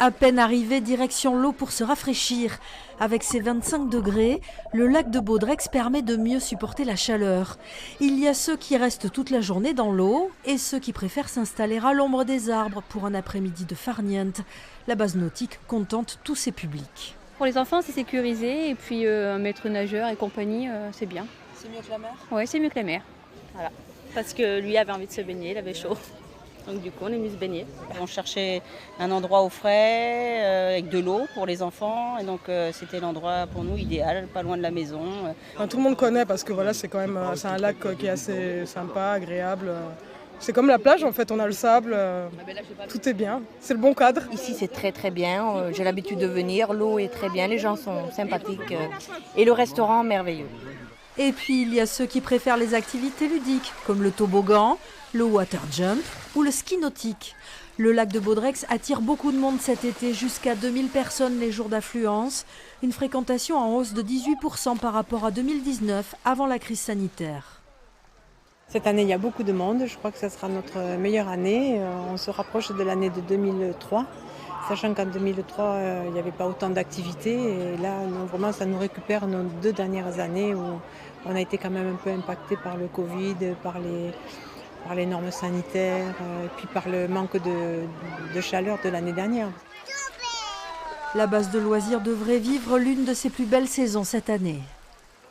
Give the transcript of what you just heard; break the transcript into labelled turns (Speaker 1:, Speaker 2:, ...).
Speaker 1: À peine arrivé, direction l'eau pour se rafraîchir. Avec ses 25 degrés, le lac de Baudrex permet de mieux supporter la chaleur. Il y a ceux qui restent toute la journée dans l'eau et ceux qui préfèrent s'installer à l'ombre des arbres pour un après-midi de farniente. La base nautique contente tous ses publics.
Speaker 2: Pour les enfants, c'est sécurisé et puis un maître nageur et compagnie, c'est bien.
Speaker 3: C'est mieux que la mer ?
Speaker 2: Oui, c'est mieux que la mer.
Speaker 4: Voilà. Parce que lui avait envie de se baigner, il avait chaud. Donc du coup, on est venu se baigner. On cherchait un endroit au frais, avec de l'eau pour les enfants. Et donc c'était l'endroit pour nous idéal, pas loin de la maison.
Speaker 3: Enfin, tout le monde connaît parce que voilà, c'est quand même c'est un lac qui est assez sympa, agréable. C'est comme la plage en fait, on a le sable, tout est bien, c'est le bon cadre.
Speaker 5: Ici c'est très très bien, j'ai l'habitude de venir, l'eau est très bien, les gens sont sympathiques et le restaurant merveilleux.
Speaker 1: Et puis il y a ceux qui préfèrent les activités ludiques comme le toboggan, le water jump ou le ski nautique. Le lac de Baudrex attire beaucoup de monde cet été, jusqu'à 2000 personnes les jours d'affluence, une fréquentation en hausse de 18% par rapport à 2019 avant la crise sanitaire.
Speaker 6: Cette année, il y a beaucoup de monde. Je crois que ce sera notre meilleure année. On se rapproche de l'année de 2003, sachant qu'en 2003, il n'y avait pas autant d'activités. Et là, vraiment, ça nous récupère nos 2 dernières années où on a été quand même un peu impacté par le Covid, par les normes sanitaires, et puis par le manque de chaleur de l'année dernière.
Speaker 1: La base de loisirs devrait vivre l'une de ses plus belles saisons cette année.